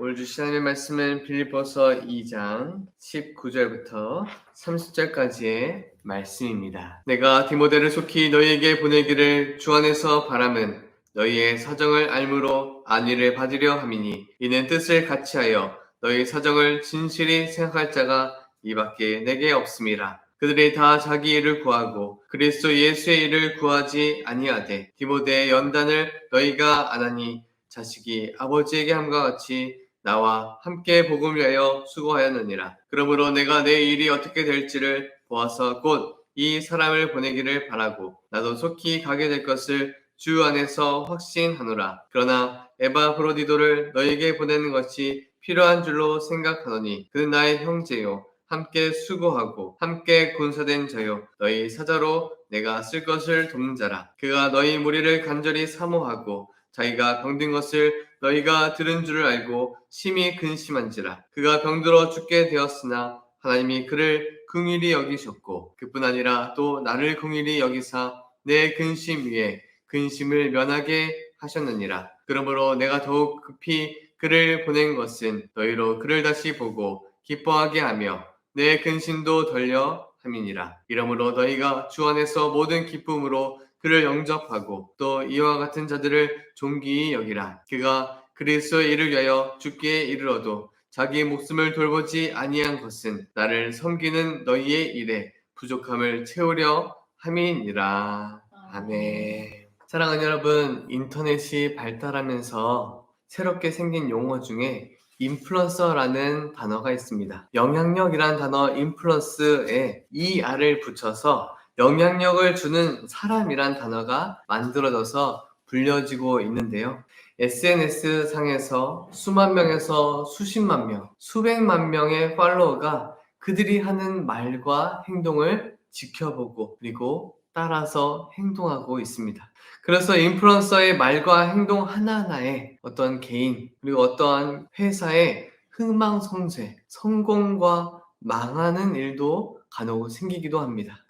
오늘 주신 하나님의 말씀은 빌립보서 2장 19절부터 30절까지의 말씀입니다. 내가 디모데를 속히 너희에게 보내기를 주 안에서 바람은 너희의 사정을 알므로 안위를 받으려 함이니 이는 뜻을 같이하여 너희 사정을 진실히 생각할 자가 이밖에 내게 없음이라. 그들이 다 자기 일을 구하고 그리스도 예수의 일을 구하지 아니하되 디모데의 연단을 너희가 안 하니 자식이 아버지에게 함과 같이 나와 함께 복음을 위하여 수고하였느니라. 그러므로 내가 내 일이 어떻게 될지를 보아서 곧 이 사람을 보내기를 바라고 나도 속히 가게 될 것을 주 안에서 확신하노라. 그러나 에바브로디도를 너에게 보내는 것이 필요한 줄로 생각하노니 그는 나의 형제요 함께 수고하고 함께 군사된 자요 너희 사자로 내가 쓸 것을 돕는 자라. 그가 너희 무리를 간절히 사모하고 자기가 병든 것을 너희가 들은 줄을 알고 심히 근심한지라. 그가 병들어 죽게 되었으나 하나님이 그를 긍휼히 여기셨고 그뿐 아니라 또 나를 긍휼히 여기사 내 근심 위에 근심을 면하게 하셨느니라. 그러므로 내가 더욱 급히 그를 보낸 것은 너희로 그를 다시 보고 기뻐하게 하며 내 근심도 덜려 함이니라. 이러므로 너희가 주 안에서 모든 기쁨으로 그를 영접하고 또 이와 같은 자들을 존귀히 여기라. 그가 그리스도의 일을 위하여 죽기에 이르러도 자기의 목숨을 돌보지 아니한 것은 나를 섬기는 너희의 일에 부족함을 채우려 함이니라. 아멘. 사랑하는 여러분, 인터넷이 발달하면서 새롭게 생긴 용어 중에 인플루언서라는 단어가 있습니다. 영향력이란 단어 인플루언스에 ER을 붙여서 영향력을 주는 사람이란 단어가 만들어져서 불려지고 있는데요. SNS 상에서 수만 명에서 수십만 명, 수백만 명의 팔로워가 그들이 하는 말과 행동을 지켜보고 그리고 따라서 행동하고 있습니다. 그래서 인플루언서의 말과 행동 하나하나에 어떤 개인 그리고 어떠한 회사의 흥망성쇠, 성공과 망하는 일도 간혹 생기기도 합니다.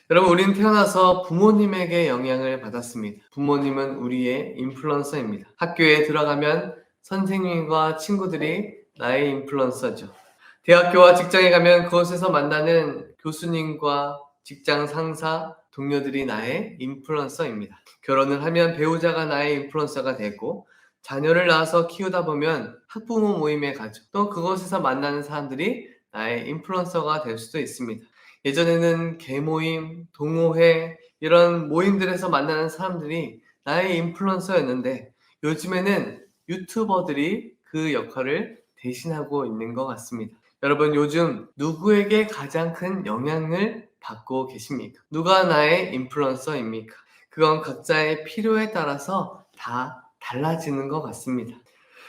여러분, 우리는 태어나서 부모님에게 영향을 받았습니다. 부모님은 우리의 인플루언서입니다. 학교에 들어가면 선생님과 친구들이 나의 인플루언서죠. 대학교와 직장에 가면 그곳에서 만나는 교수님과 직장 상사, 동료들이 나의 인플루언서입니다. 결혼을 하면 배우자가 나의 인플루언서가 되고 자녀를 낳아서 키우다 보면 학부모 모임에 가죠. 또 그곳에서 만나는 사람들이 나의 인플루언서가 될 수도 있습니다. 예전에는 계모임, 동호회 이런 모임들에서 만나는 사람들이 나의 인플루언서였는데 요즘에는 유튜버들이 그 역할을 대신하고 있는 것 같습니다. 여러분, 요즘 누구에게 가장 큰 영향을 받고 계십니까? 누가 나의 인플루언서입니까? 그건 각자의 필요에 따라서 다 달라지는 것 같습니다.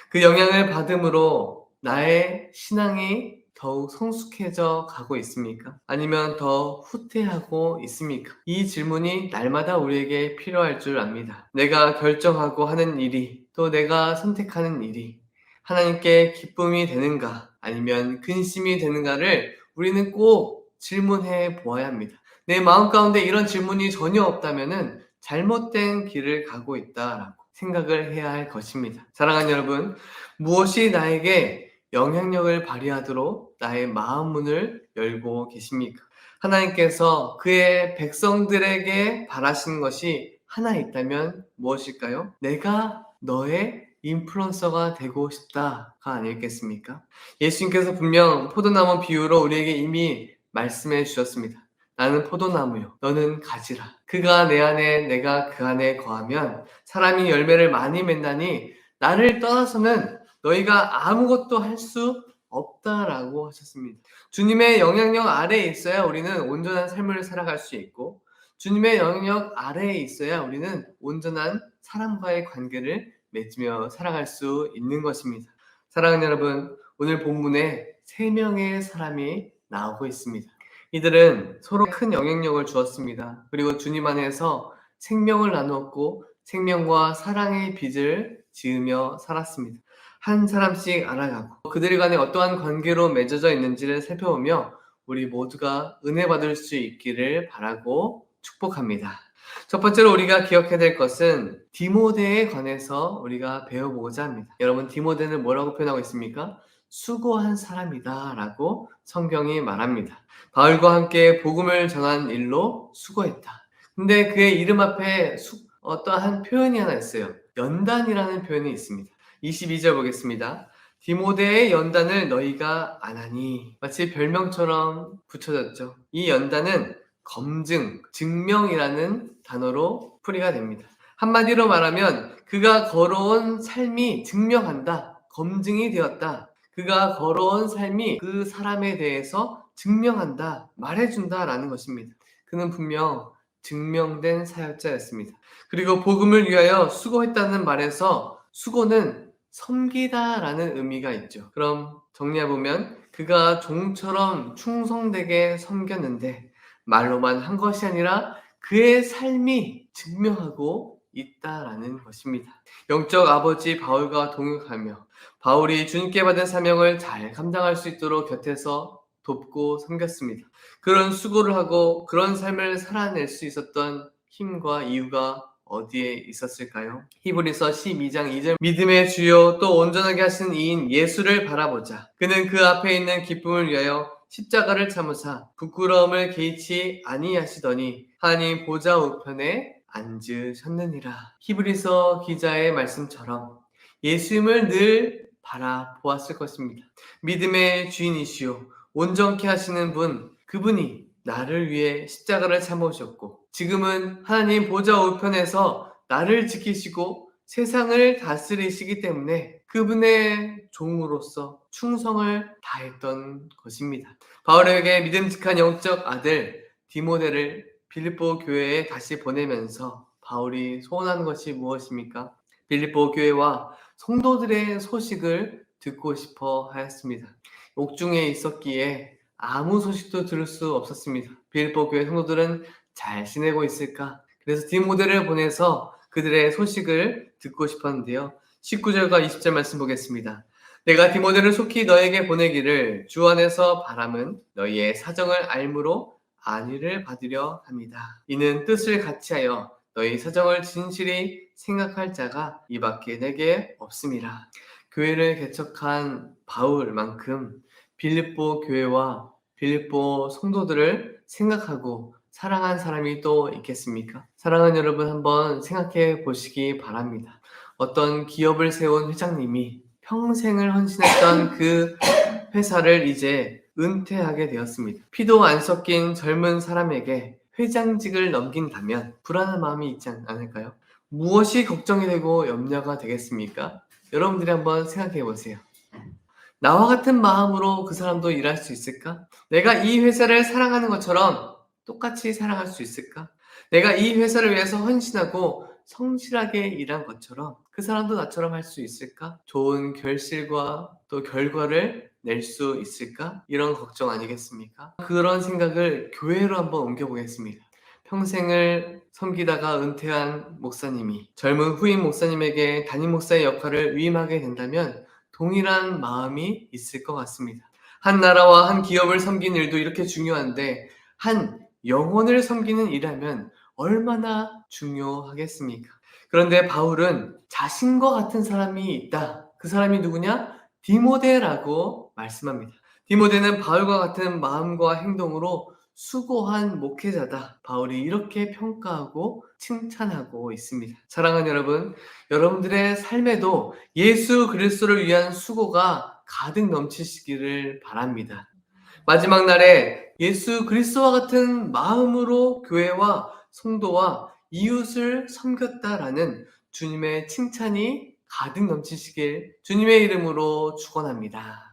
그 영향을 받음으로 나의 신앙이 더욱 성숙해져 가고 있습니까? 아니면 더 후퇴하고 있습니까? 이 질문이 날마다 우리에게 필요할 줄 압니다. 내가 결정하고 하는 일이 또 내가 선택하는 일이 하나님께 기쁨이 되는가 아니면 근심이 되는가를 우리는 꼭 질문해 보아야 합니다. 내 마음 가운데 이런 질문이 전혀 없다면 잘못된 길을 가고 있다라고 생각을 해야 할 것입니다. 사랑하는 여러분, 무엇이 나에게 영향력을 발휘하도록 나의 마음 문을 열고 계십니까? 하나님께서 그의 백성들에게 바라시는 것이 하나 있다면 무엇일까요? 내가 너의 인플루언서가 되고 싶다가 아니겠습니까? 예수님께서 분명 포도나무 비유로 우리에게 이미 말씀해 주셨습니다. 나는 포도나무요, 너는 가지라. 그가 내 안에 내가 그 안에 거하면 사람이 열매를 많이 맺나니 나를 떠나서는 너희가 아무것도 할 수 없다라고 하셨습니다. 주님의 영향력 아래에 있어야 우리는 온전한 삶을 살아갈 수 있고 주님의 영향력 아래에 있어야 우리는 온전한 사람과의 관계를 맺으며 살아갈 수 있는 것입니다. 사랑하는 여러분, 오늘 본문에 3명의 사람이 나오고 있습니다. 이들은 서로 큰 영향력을 주었습니다. 그리고 주님 안에서 생명을 나누었고 생명과 사랑의 빚을 지으며 살았습니다. 한 사람씩 알아가고 그들 간에 어떠한 관계로 맺어져 있는지를 살펴보며 우리 모두가 은혜 받을 수 있기를 바라고 축복합니다. 첫 번째로 우리가 기억해야 될 것은 디모데에 관해서 우리가 배워보고자 합니다. 여러분, 디모데는 뭐라고 표현하고 있습니까? 수고한 사람이다 라고 성경이 말합니다. 바울과 함께 복음을 전한 일로 수고했다. 근데 그의 이름 앞에 어떠한 표현이 하나 있어요. 연단이라는 표현이 있습니다. 22절 보겠습니다. 디모데의 연단을 너희가 안 하니. 마치 별명처럼 붙여졌죠. 이 연단은 검증, 증명이라는 단어로 풀이가 됩니다. 한마디로 말하면 그가 걸어온 삶이 증명한다, 검증이 되었다. 그가 걸어온 삶이 그 사람에 대해서 증명한다, 말해준다라는 것입니다. 그는 분명 증명된 사역자였습니다. 그리고 복음을 위하여 수고했다는 말에서 수고는 섬기다라는 의미가 있죠. 그럼 정리해보면 그가 종처럼 충성되게 섬겼는데 말로만 한 것이 아니라 그의 삶이 증명하고 있다라는 것입니다. 영적 아버지 바울과 동역하며 바울이 주님께 받은 사명을 잘 감당할 수 있도록 곁에서 돕고 섬겼습니다. 그런 수고를 하고 그런 삶을 살아낼 수 있었던 힘과 이유가 어디에 있었을까요? 히브리서 12장 2절 믿음의 주요 또 온전하게 하시는 이인 예수를 바라보자. 그는 그 앞에 있는 기쁨을 위하여 십자가를 참으사 부끄러움을 개의치 아니하시더니 하나님 보좌 우편에 앉으셨느니라. 히브리서 기자의 말씀처럼 예수님을 늘 바라보았을 것입니다. 믿음의 주인이시오 온전케 하시는 분, 그분이 나를 위해 십자가를 참으셨고 지금은 하나님 보좌 우편에서 나를 지키시고 세상을 다스리시기 때문에 그분의 종으로서 충성을 다했던 것입니다. 바울에게 믿음직한 영적 아들 디모데를 빌립보 교회에 다시 보내면서 바울이 소원한 것이 무엇입니까? 빌립보 교회와 성도들의 소식을 듣고 싶어 하였습니다. 옥중에 있었기에 아무 소식도 들을 수 없었습니다. 빌립보 교회 성도들은 잘 지내고 있을까? 그래서 디모데를 보내서 그들의 소식을 듣고 싶었는데요. 19절과 20절 말씀 보겠습니다. 내가 디모데를 속히 너에게 보내기를 주 안에서 바람은 너희의 사정을 알므로 안위를 받으려 합니다. 이는 뜻을 같이하여 너희 사정을 진실히 생각할 자가 이밖에 내게 없음이라. 교회를 개척한 바울만큼 빌립보 교회와 빌립보 성도들을 생각하고 사랑한 사람이 또 있겠습니까? 사랑하는 여러분, 한번 생각해 보시기 바랍니다. 어떤 기업을 세운 회장님이 평생을 헌신했던 그 회사를 이제 은퇴하게 되었습니다. 피도 안 섞인 젊은 사람에게 회장직을 넘긴다면 불안한 마음이 있지 않을까요? 무엇이 걱정이 되고 염려가 되겠습니까? 여러분들이 한번 생각해 보세요. 나와 같은 마음으로 그 사람도 일할 수 있을까? 내가 이 회사를 사랑하는 것처럼 똑같이 사랑할 수 있을까? 내가 이 회사를 위해서 헌신하고 성실하게 일한 것처럼 그 사람도 나처럼 할 수 있을까? 좋은 결실과 또 결과를 낼 수 있을까? 이런 걱정 아니겠습니까? 그런 생각을 교회로 한번 옮겨보겠습니다. 평생을 섬기다가 은퇴한 목사님이 젊은 후임 목사님에게 담임 목사의 역할을 위임하게 된다면 동일한 마음이 있을 것 같습니다. 한 나라와 한 기업을 섬기는 일도 이렇게 중요한데 한 영혼을 섬기는 일이라면 얼마나 중요하겠습니까? 그런데 바울은 자신과 같은 사람이 있다. 그 사람이 누구냐? 디모데라고 말씀합니다. 디모데는 바울과 같은 마음과 행동으로 수고한 목회자다. 바울이 이렇게 평가하고 칭찬하고 있습니다. 사랑하는 여러분, 여러분들의 삶에도 예수 그리스도를 위한 수고가 가득 넘치시기를 바랍니다. 마지막 날에 예수 그리스도와 같은 마음으로 교회와 성도와 이웃을 섬겼다라는 주님의 칭찬이 가득 넘치시길 주님의 이름으로 축원합니다.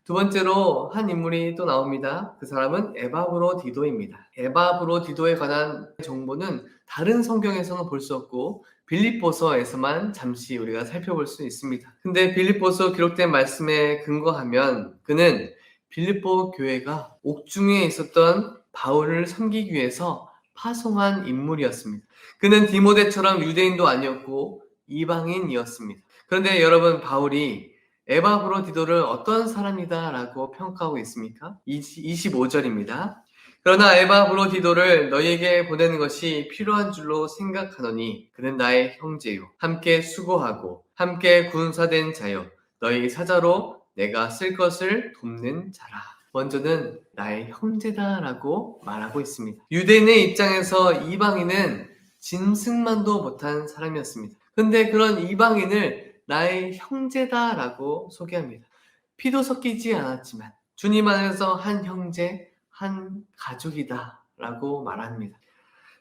두 번째로 한 인물이 또 나옵니다. 그 사람은 에바브로디도입니다. 에바브로디도에 관한 정보는 다른 성경에서는 볼 수 없고 빌립보서에서만 잠시 우리가 살펴볼 수 있습니다. 근데 빌립보서 기록된 말씀에 근거하면 그는 빌립보 교회가 옥중에 있었던 바울을 섬기기 위해서 파송한 인물이었습니다. 그는 디모데처럼 유대인도 아니었고 이방인이었습니다. 그런데 여러분, 바울이 에바브로디도를 어떤 사람이다 라고 평가하고 있습니까? 25절입니다. 그러나 에바브로디도를 너희에게 보내는 것이 필요한 줄로 생각하노니 그는 나의 형제요 함께 수고하고 함께 군사된 자요 너희 사자로 내가 쓸 것을 돕는 자라. 먼저는 나의 형제다라고 말하고 있습니다. 유대인의 입장에서 이방인은 짐승만도 못한 사람이었습니다. 근데 그런 이방인을 나의 형제다라고 소개합니다. 피도 섞이지 않았지만 주님 안에서 한 형제, 한 가족이다 라고 말합니다.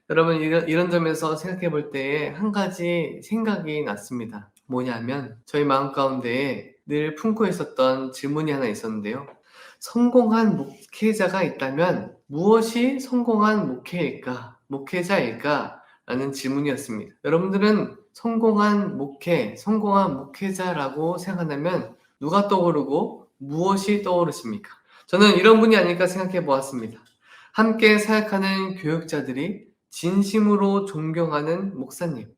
여러분 이런 점에서 생각해 볼 때에 한 가지 생각이 났습니다. 뭐냐면 저희 마음 가운데에 늘 품고 있었던 질문이 하나 있었는데요. 성공한 목회자가 있다면 무엇이 성공한 목회자일까? 라는 질문이었습니다. 여러분들은 성공한 목회, 성공한 목회자라고 생각한다면 누가 떠오르고 무엇이 떠오르십니까? 저는 이런 분이 아닐까 생각해 보았습니다. 함께 사역하는 교육자들이 진심으로 존경하는 목사님,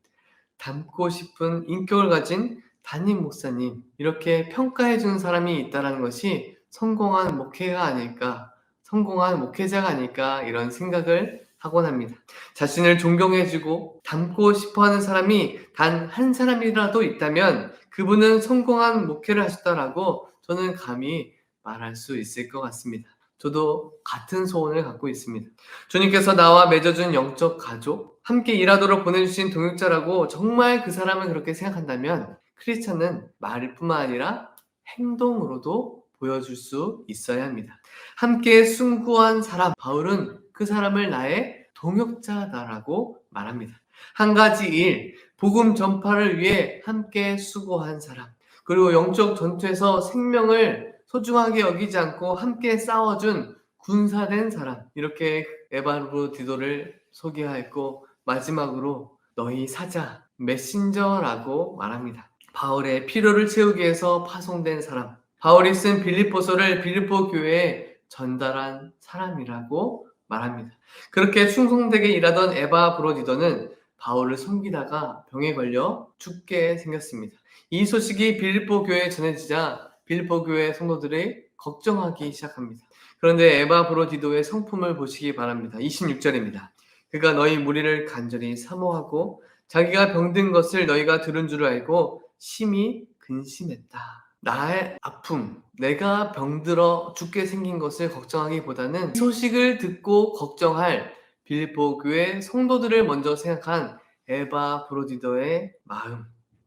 닮고 싶은 인격을 가진 담임 목사님, 이렇게 평가해 주는 사람이 있다는 것이 성공한 목회가 아닐까, 성공한 목회자가 아닐까 이런 생각을 하곤 합니다. 자신을 존경해주고 닮고 싶어하는 사람이 단 한 사람이라도 있다면 그분은 성공한 목회를 하셨다라고 저는 감히 말할 수 있을 것 같습니다. 저도 같은 소원을 갖고 있습니다. 주님께서 나와 맺어준 영적 가족, 함께 일하도록 보내주신 동역자라고 정말 그 사람을 그렇게 생각한다면 크리스찬은 말뿐만 아니라 행동으로도 보여줄 수 있어야 합니다. 함께 순구한 사람, 바울은 그 사람을 나의 동역자다라고 말합니다. 한 가지 일, 복음 전파를 위해 함께 수고한 사람, 그리고 영적 전투에서 생명을 소중하게 여기지 않고 함께 싸워준 군사된 사람, 이렇게 에바브로디도를 소개하였고 마지막으로 너희 사자, 메신저라고 말합니다. 바울의 필요를 채우기 위해서 파송된 사람, 바울이 쓴 빌립보서를 빌립보 교회에 전달한 사람이라고 말합니다. 그렇게 충성되게 일하던 에바브로디도는 바울을 섬기다가 병에 걸려 죽게 생겼습니다. 이 소식이 빌립보 교회에 전해지자 빌립보 교회 성도들이 걱정하기 시작합니다. 그런데 에바브로디도의 성품을 보시기 바랍니다. 26절입니다. 그가 너희 무리를 간절히 사모하고 자기가 병든 것을 너희가 들은 줄 알고 심히 근심했다. 나의 아픔, 내가 병들어 죽게 생긴 것을 걱정하기보다는 소식을 듣고 걱정할 빌립보 교회 성도들을 먼저 생각한 에바브로디도의 마음,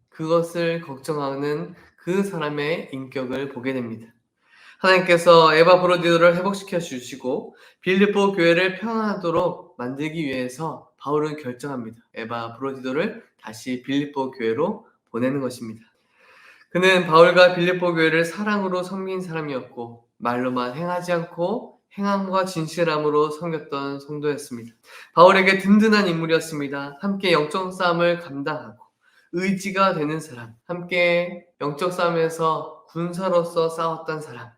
그것을 걱정하는 그 사람의 인격을 보게 됩니다. 하나님께서 에바브로디도를 회복시켜 주시고 빌립보 교회를 평안하도록 만들기 위해서 바울은 결정합니다. 에바브로디도를 다시 빌립보 교회로 보내는 것입니다. 그는 바울과 빌립보 교회를 사랑으로 섬긴 사람이었고 말로만 행하지 않고 행함과 진실함으로 섬겼던 성도였습니다. 바울에게 든든한 인물이었습니다. 함께 영적 싸움을 감당하고 의지가 되는 사람, 함께 영적 싸움에서 군사로서 싸웠던 사람,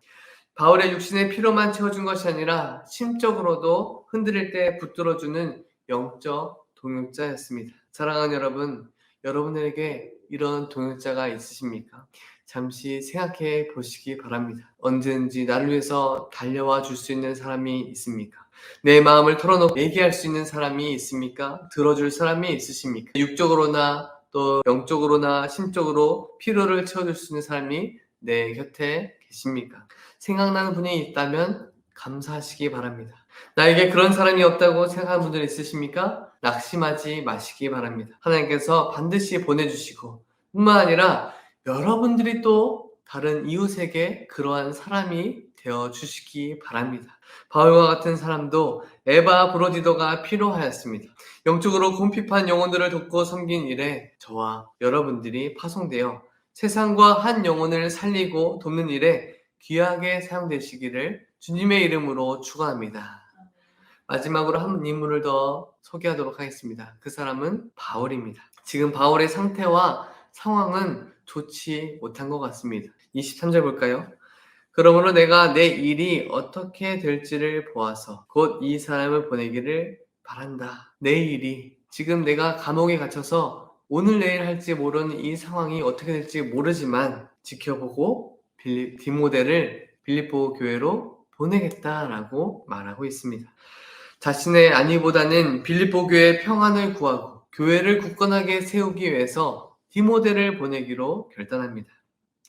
바울의 육신의 피로만 채워준 것이 아니라 심적으로도 흔들릴 때 붙들어주는 영적 동역자였습니다. 사랑하는 여러분, 여러분에게 이런 동역자가 있으십니까? 잠시 생각해 보시기 바랍니다. 언제든지 나를 위해서 달려와 줄 수 있는 사람이 있습니까? 내 마음을 털어놓고 얘기할 수 있는 사람이 있습니까? 들어줄 사람이 있으십니까? 육적으로나 또 영적으로나 심적으로 피로를 채워줄 수 있는 사람이 내 곁에 계십니까? 생각나는 분이 있다면 감사하시기 바랍니다. 나에게 그런 사람이 없다고 생각하는 분들 있으십니까? 낙심하지 마시기 바랍니다. 하나님께서 반드시 보내주시고 뿐만 아니라 여러분들이 또 다른 이웃에게 그러한 사람이 되어주시기 바랍니다. 바울과 같은 사람도 에바브로디도가 필요하였습니다. 영적으로 궁핍한 영혼들을 돕고 섬긴 일에 저와 여러분들이 파송되어 세상과 한 영혼을 살리고 돕는 일에 귀하게 사용되시기를 주님의 이름으로 축원합니다. 마지막으로 한 인물을 더 소개하도록 하겠습니다. 그 사람은 바울입니다. 지금 바울의 상태와 상황은 좋지 못한 것 같습니다. 23절 볼까요? 그러므로 내가 내 일이 어떻게 될지를 보아서 곧 이 사람을 보내기를 바란다. 내 일이, 지금 내가 감옥에 갇혀서 오늘 내일 할지 모르는 이 상황이 어떻게 될지 모르지만 지켜보고 디모데를 빌립보 교회로 보내겠다라고 말하고 있습니다. 자신의 안위보다는 빌립보 교회의 평안을 구하고 교회를 굳건하게 세우기 위해서 디모데를 보내기로 결단합니다.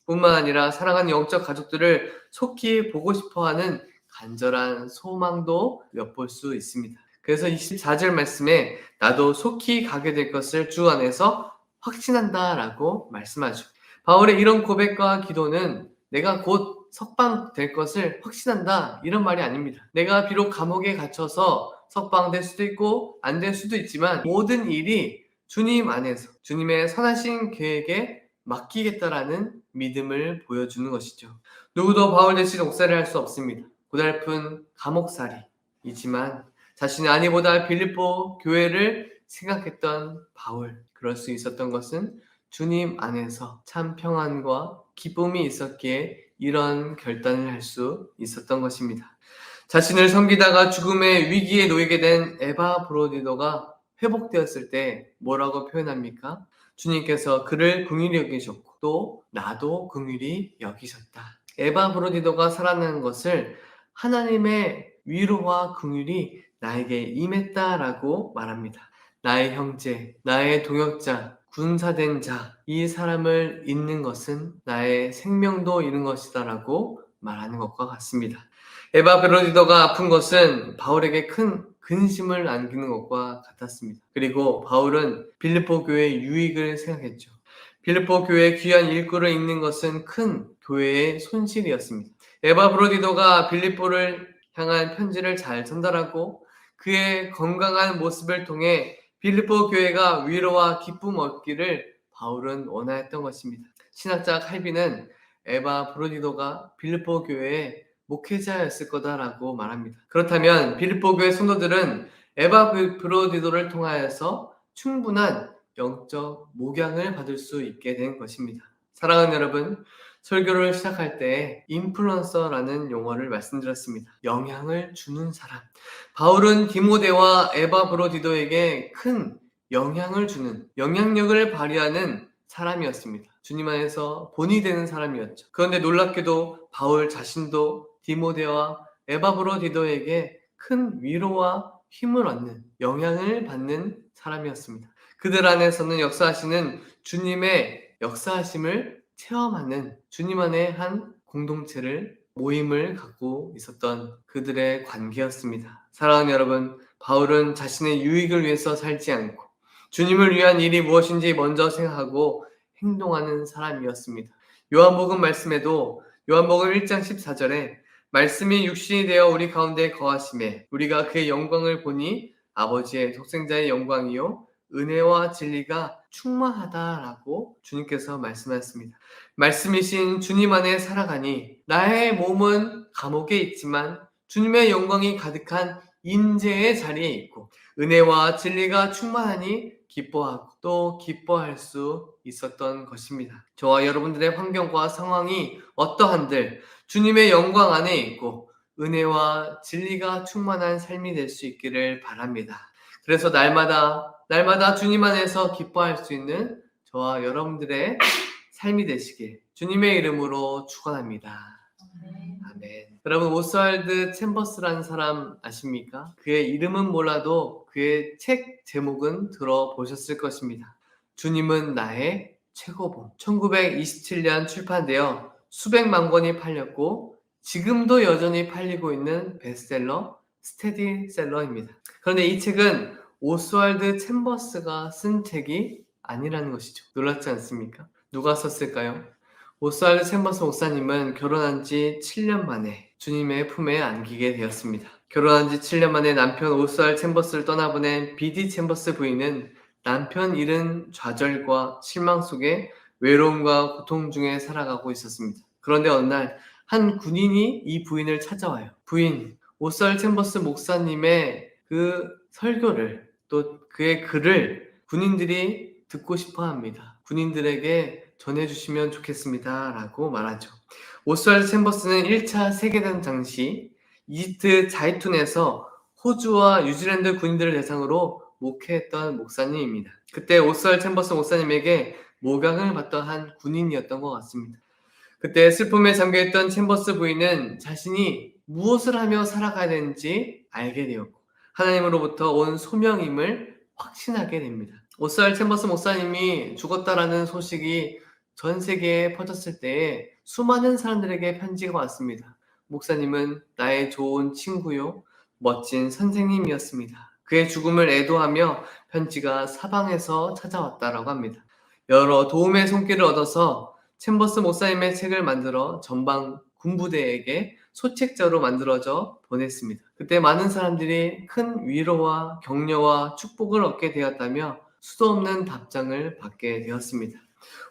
뿐만 아니라 사랑하는 영적 가족들을 속히 보고 싶어하는 간절한 소망도 엿볼 수 있습니다. 그래서 24절 말씀에 나도 속히 가게 될 것을 주 안에서 확신한다 라고 말씀하죠. 바울의 이런 고백과 기도는 내가 곧 석방될 것을 확신한다 이런 말이 아닙니다. 내가 비록 감옥에 갇혀서 석방될 수도 있고 안 될 수도 있지만 모든 일이 주님 안에서 주님의 선하신 계획에 맡기겠다라는 믿음을 보여주는 것이죠. 누구도 바울 대신 옥살이를 할 수 없습니다. 고달픈 감옥살이이지만 자신의 아내보다 빌립보 교회를 생각했던 바울, 그럴 수 있었던 것은 주님 안에서 참 평안과 기쁨이 있었기에 이런 결단을 할 수 있었던 것입니다. 자신을 섬기다가 죽음의 위기에 놓이게 된 에바브로디도가 회복되었을 때 뭐라고 표현합니까? 주님께서 그를 긍휼히 여기셨고 또 나도 긍휼히 여기셨다. 에바브로디도가 살아나는 것을 하나님의 위로와 긍휼이 나에게 임했다라고 말합니다. 나의 형제, 나의 동역자, 군사된 자, 이 사람을 잊는 것은 나의 생명도 잃은 것이다라고 말하는 것과 같습니다. 에바브로디도가 아픈 것은 바울에게 큰 근심을 안기는 것과 같았습니다. 그리고 바울은 빌립보 교회의 유익을 생각했죠. 빌립보 교회의 귀한 일꾼을 잃는 것은 큰 교회의 손실이었습니다. 에바브로디도가 빌립보를 향한 편지를 잘 전달하고 그의 건강한 모습을 통해 빌립보 교회가 위로와 기쁨 얻기를 바울은 원하였던 것입니다. 신학자 칼빈은 에바브로디도가 빌립보 교회의 목회자였을 거다라고 말합니다. 그렇다면 빌립보 교회 성도들은 에바브로디도를 통하여서 충분한 영적 목양을 받을 수 있게 된 것입니다. 사랑하는 여러분, 설교를 시작할 때 인플루언서라는 용어를 말씀드렸습니다. 영향을 주는 사람. 바울은 디모데와 에바브로디도에게 큰 영향을 주는, 영향력을 발휘하는 사람이었습니다. 주님 안에서 본이 되는 사람이었죠. 그런데 놀랍게도 바울 자신도 디모데와 에바브로디도에게 큰 위로와 힘을 얻는, 영향을 받는 사람이었습니다. 그들 안에서는 역사하시는 주님의 역사하심을 체험하는 주님 안에 한 공동체를 모임을 갖고 있었던 그들의 관계였습니다. 사랑하는 여러분, 바울은 자신의 유익을 위해서 살지 않고 주님을 위한 일이 무엇인지 먼저 생각하고 행동하는 사람이었습니다. 요한복음 말씀에도 요한복음 1장 14절에 말씀이 육신이 되어 우리 가운데 거하심에 우리가 그의 영광을 보니 아버지의 독생자의 영광이요 은혜와 진리가 충만하다라고 주님께서 말씀하셨습니다. 말씀이신 주님 안에 살아가니 나의 몸은 감옥에 있지만 주님의 영광이 가득한 인재의 자리에 있고 은혜와 진리가 충만하니 기뻐하고 또 기뻐할 수 있었던 것입니다. 저와 여러분들의 환경과 상황이 어떠한들 주님의 영광 안에 있고 은혜와 진리가 충만한 삶이 될 수 있기를 바랍니다. 그래서 날마다 주님 안에서 기뻐할 수 있는 저와 여러분들의 삶이 되시길 주님의 이름으로 축원합니다. 아멘. 여러분 오스왈드 챔버스라는 사람 아십니까? 그의 이름은 몰라도 그의 책 제목은 들어보셨을 것입니다. 주님은 나의 최고봉. 1927년 출판되어 수백만 권이 팔렸고 지금도 여전히 팔리고 있는 베스트셀러 스테디셀러입니다. 그런데 이 책은 오스왈드 챔버스가 쓴 책이 아니라는 것이죠. 놀랍지 않습니까? 누가 썼을까요? 오스왈드 챔버스 목사님은 결혼한 지 7년 만에 주님의 품에 안기게 되었습니다. 결혼한 지 7년 만에 남편 오스왈드 챔버스를 떠나보낸 비디 챔버스 부인은 남편 잃은 좌절과 실망 속에 외로움과 고통 중에 살아가고 있었습니다. 그런데 어느 날 한 군인이 이 부인을 찾아와요. 부인, 오스왈드 챔버스 목사님의 그 설교를 또 그의 글을 군인들이 듣고 싶어 합니다. 군인들에게 전해주시면 좋겠습니다. 라고 말하죠. 오스왈드 챔버스는 1차 세계대전 당시 이집트 자이툰에서 호주와 뉴질랜드 군인들을 대상으로 목회했던 목사님입니다. 그때 오스왈드 챔버스 목사님에게 모강을 받던 한 군인이었던 것 같습니다. 그때 슬픔에 잠겨있던 챔버스 부인은 자신이 무엇을 하며 살아가야 되는지 알게 되었고 하나님으로부터 온 소명임을 확신하게 됩니다. 오스왈드 챔버스 목사님이 죽었다라는 소식이 전 세계에 퍼졌을 때에 수많은 사람들에게 편지가 왔습니다. 목사님은 나의 좋은 친구요, 멋진 선생님이었습니다. 그의 죽음을 애도하며 편지가 사방에서 찾아왔다라고 합니다. 여러 도움의 손길을 얻어서 챔버스 목사님의 책을 만들어 전방 군부대에게 소책자로 만들어져 보냈습니다. 그때 많은 사람들이 큰 위로와 격려와 축복을 얻게 되었다며 수도 없는 답장을 받게 되었습니다.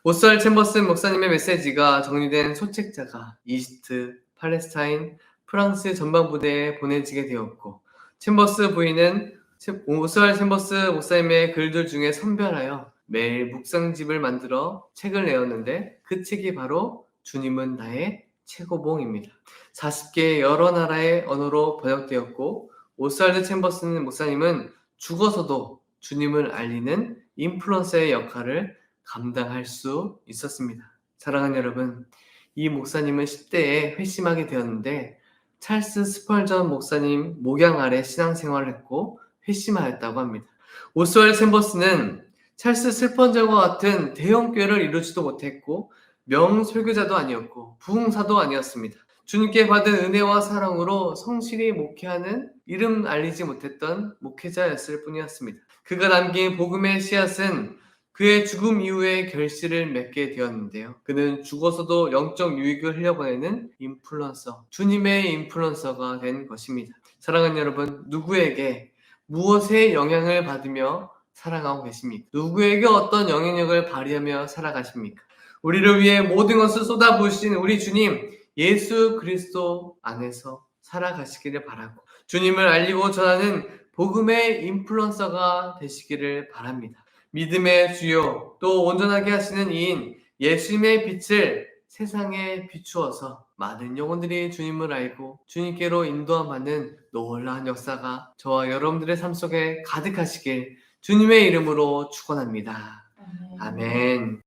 오스왈드 챔버스 목사님의 메시지가 정리된 소책자가 이집트, 팔레스타인, 프랑스 전방부대에 보내지게 되었고, 챔버스 부인은 오스왈드 챔버스 목사님의 글들 중에 선별하여 매일 묵상집을 만들어 책을 내었는데, 그 책이 바로 주님은 나의 최고봉입니다. 40개의 여러 나라의 언어로 번역되었고, 오스왈드 챔버스 목사님은 죽어서도 주님을 알리는 인플루언서의 역할을 감당할 수 있었습니다. 사랑하는 여러분, 이 목사님은 10대에 회심하게 되었는데 찰스 스펄전 목사님 목양 아래 신앙생활을 했고 회심하였다고 합니다. 오스왈드 챔버스는 찰스 스펄전과 같은 대형 교회를 이루지도 못했고 명설교자도 아니었고 부흥사도 아니었습니다. 주님께 받은 은혜와 사랑으로 성실히 목회하는 이름 알리지 못했던 목회자였을 뿐이었습니다. 그가 남긴 복음의 씨앗은 그의 죽음 이후에 결실을 맺게 되었는데요. 그는 죽어서도 영적 유익을 흘려보내는 인플루언서, 주님의 인플루언서가 된 것입니다. 사랑하는 여러분, 누구에게 무엇의 영향을 받으며 살아가고 계십니까? 누구에게 어떤 영향력을 발휘하며 살아가십니까? 우리를 위해 모든 것을 쏟아부으신 우리 주님 예수 그리스도 안에서 살아가시기를 바라고 주님을 알리고 전하는 복음의 인플루언서가 되시기를 바랍니다. 믿음의 주요 또 온전하게 하시는 이인 예수님의 빛을 세상에 비추어서 많은 영혼들이 주님을 알고 주님께로 인도함하는 놀라운 역사가 저와 여러분들의 삶 속에 가득하시길 주님의 이름으로 축원합니다. 아멘.